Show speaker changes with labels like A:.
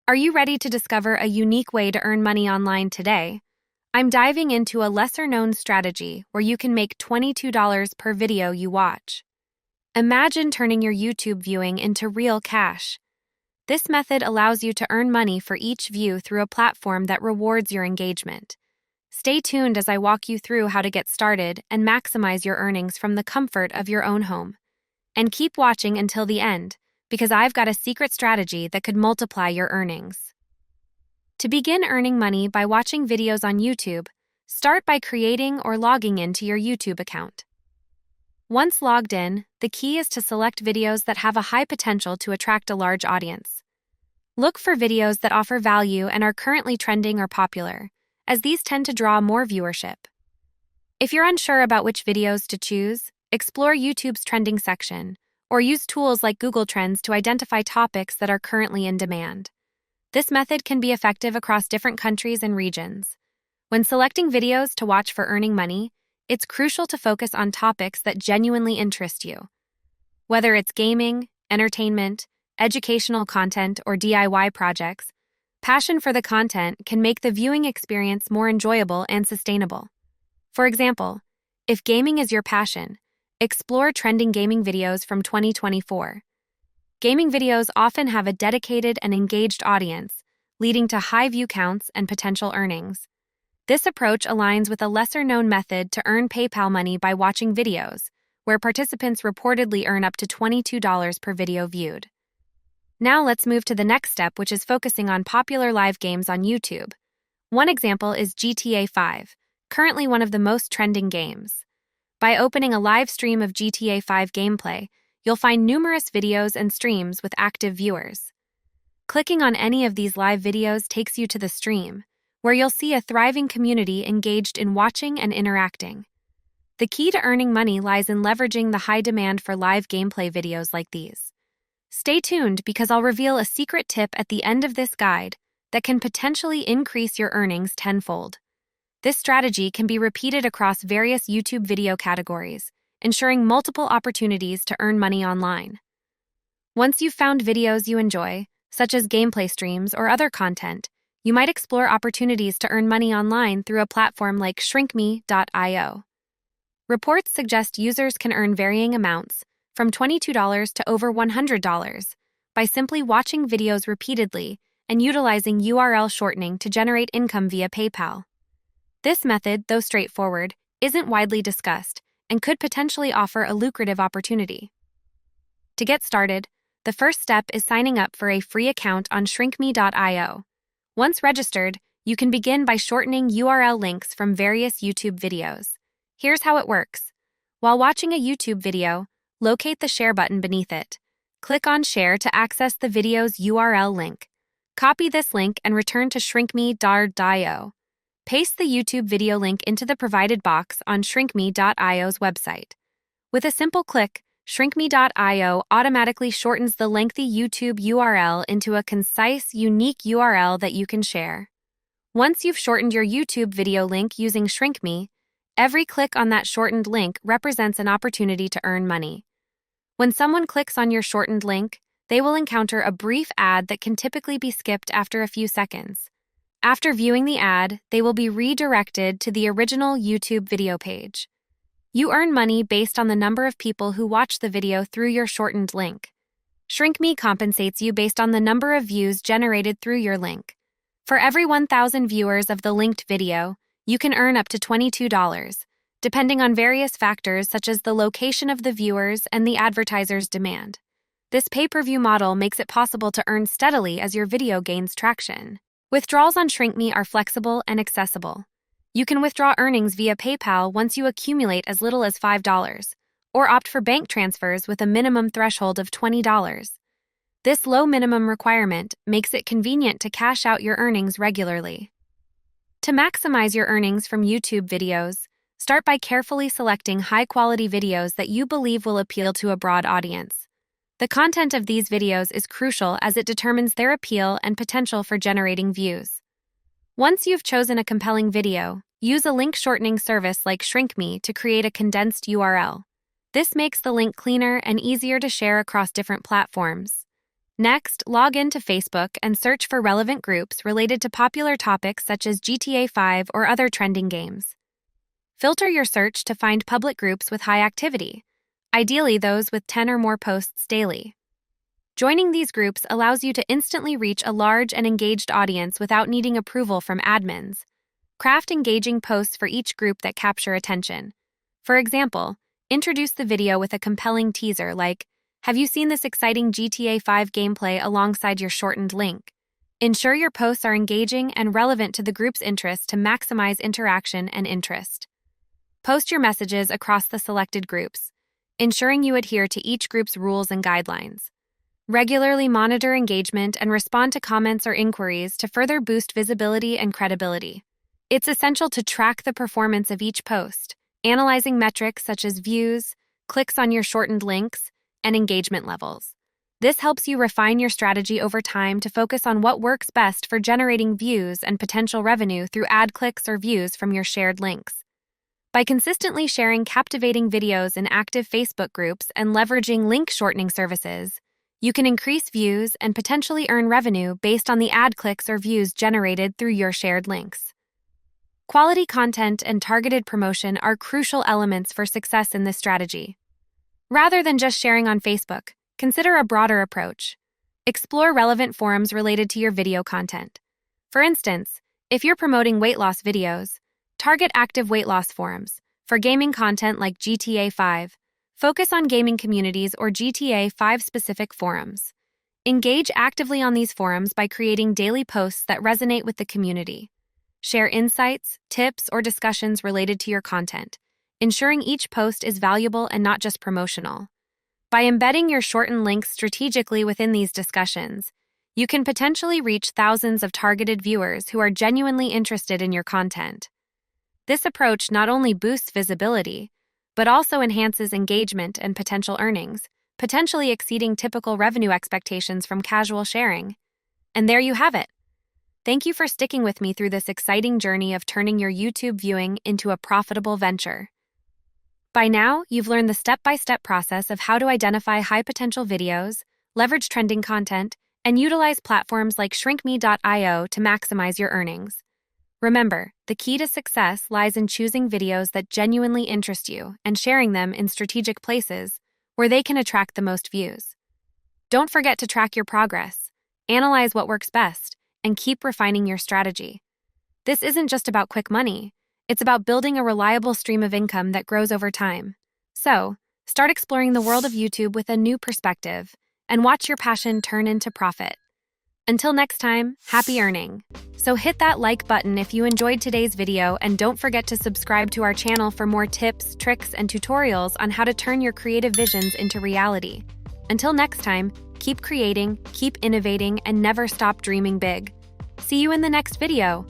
A: Are you ready to discover a unique way to earn money online today? I'm diving into a lesser-known strategy where you can make $22 per video you watch. Imagine turning your YouTube viewing into real cash. This method allows you to earn money for each view through a platform that rewards your engagement. Stay tuned as I walk you through how to get started and maximize your earnings from the comfort of your own home. And keep watching until the end, because I've got a secret strategy that could multiply your earnings. To begin earning money by watching videos on YouTube, start by creating or logging into your YouTube account. Once logged in, the key is to select videos that have a high potential to attract a large audience. Look for videos that offer value and are currently trending or popular, as these tend to draw more viewership. If you're unsure about which videos to choose, explore YouTube's trending section, or use tools like Google Trends to identify topics that are currently in demand. This method can be effective across different countries and regions. When selecting videos to watch for earning money, it's crucial to focus on topics that genuinely interest you. Whether it's gaming, entertainment, educational content, or DIY projects, passion for the content can make the viewing experience more enjoyable and sustainable. For example, if gaming is your passion, explore trending gaming videos from 2024. Gaming videos often have a dedicated and engaged audience, leading to high view counts and potential earnings. This approach aligns with a lesser-known method to earn PayPal money by watching videos, where participants reportedly earn up to $22 per video viewed. Now let's move to the next step, which is focusing on popular live games on YouTube. One example is GTA 5, currently one of the most trending games. By opening a live stream of GTA 5 gameplay, you'll find numerous videos and streams with active viewers. Clicking on any of these live videos takes you to the stream, where you'll see a thriving community engaged in watching and interacting. The key to earning money lies in leveraging the high demand for live gameplay videos like these. Stay tuned because I'll reveal a secret tip at the end of this guide that can potentially increase your earnings tenfold. This strategy can be repeated across various YouTube video categories, ensuring multiple opportunities to earn money online. Once you've found videos you enjoy, such as gameplay streams or other content, you might explore opportunities to earn money online through a platform like ShrinkMe.io. Reports suggest users can earn varying amounts, from $22 to over $100, by simply watching videos repeatedly and utilizing URL shortening to generate income via PayPal. This method, though straightforward, isn't widely discussed and could potentially offer a lucrative opportunity. To get started, the first step is signing up for a free account on ShrinkMe.io. Once registered, you can begin by shortening URL links from various YouTube videos. Here's how it works. While watching a YouTube video, locate the share button beneath it. Click on Share to access the video's URL link. Copy this link and return to ShrinkMe.io. Paste the YouTube video link into the provided box on ShrinkMe.io's website. With a simple click, ShrinkMe.io automatically shortens the lengthy YouTube URL into a concise, unique URL that you can share. Once you've shortened your YouTube video link using ShrinkMe, every click on that shortened link represents an opportunity to earn money. When someone clicks on your shortened link, they will encounter a brief ad that can typically be skipped after a few seconds. After viewing the ad, they will be redirected to the original YouTube video page. You earn money based on the number of people who watch the video through your shortened link. ShrinkMe compensates you based on the number of views generated through your link. For every 1,000 viewers of the linked video, you can earn up to $22, depending on various factors such as the location of the viewers and the advertiser's demand. This pay-per-view model makes it possible to earn steadily as your video gains traction. Withdrawals on ShrinkMe are flexible and accessible. You can withdraw earnings via PayPal once you accumulate as little as $5, or opt for bank transfers with a minimum threshold of $20. This low minimum requirement makes it convenient to cash out your earnings regularly. To maximize your earnings from YouTube videos, start by carefully selecting high-quality videos that you believe will appeal to a broad audience. The content of these videos is crucial as it determines their appeal and potential for generating views. Once you've chosen a compelling video, use a link shortening service like ShrinkMe to create a condensed URL. This makes the link cleaner and easier to share across different platforms. Next, log into Facebook and search for relevant groups related to popular topics such as GTA 5 or other trending games. Filter your search to find public groups with high activity, ideally those with 10 or more posts daily. Joining these groups allows you to instantly reach a large and engaged audience without needing approval from admins. Craft engaging posts for each group that capture attention. For example, introduce the video with a compelling teaser like, "Have you seen this exciting GTA 5 gameplay?" alongside your shortened link. Ensure your posts are engaging and relevant to the group's interests to maximize interaction and interest. Post your messages across the selected groups, ensuring you adhere to each group's rules and guidelines. Regularly monitor engagement and respond to comments or inquiries to further boost visibility and credibility. It's essential to track the performance of each post, analyzing metrics such as views, clicks on your shortened links, and engagement levels. This helps you refine your strategy over time to focus on what works best for generating views and potential revenue through ad clicks or views from your shared links. By consistently sharing captivating videos in active Facebook groups and leveraging link shortening services, you can increase views and potentially earn revenue based on the ad clicks or views generated through your shared links. Quality content and targeted promotion are crucial elements for success in this strategy. Rather than just sharing on Facebook, consider a broader approach. Explore relevant forums related to your video content. For instance, if you're promoting weight loss videos, target active weight loss forums. For gaming content like GTA 5, focus on gaming communities or GTA 5 specific forums. Engage actively on these forums by creating daily posts that resonate with the community. Share insights, tips, or discussions related to your content, ensuring each post is valuable and not just promotional. By embedding your shortened links strategically within these discussions, you can potentially reach thousands of targeted viewers who are genuinely interested in your content. This approach not only boosts visibility, but also enhances engagement and potential earnings, potentially exceeding typical revenue expectations from casual sharing. And there you have it. Thank you for sticking with me through this exciting journey of turning your YouTube viewing into a profitable venture. By now, you've learned the step-by-step process of how to identify high-potential videos, leverage trending content, and utilize platforms like ShrinkMe.io to maximize your earnings. Remember, the key to success lies in choosing videos that genuinely interest you and sharing them in strategic places where they can attract the most views. Don't forget to track your progress, analyze what works best, and keep refining your strategy. This isn't just about quick money. It's about building a reliable stream of income that grows over time. So, start exploring the world of YouTube with a new perspective and watch your passion turn into profit. Until next time, happy earning. So hit that like button if you enjoyed today's video and don't forget to subscribe to our channel for more tips, tricks, and tutorials on how to turn your creative visions into reality. Until next time, keep creating, keep innovating, and never stop dreaming big. See you in the next video.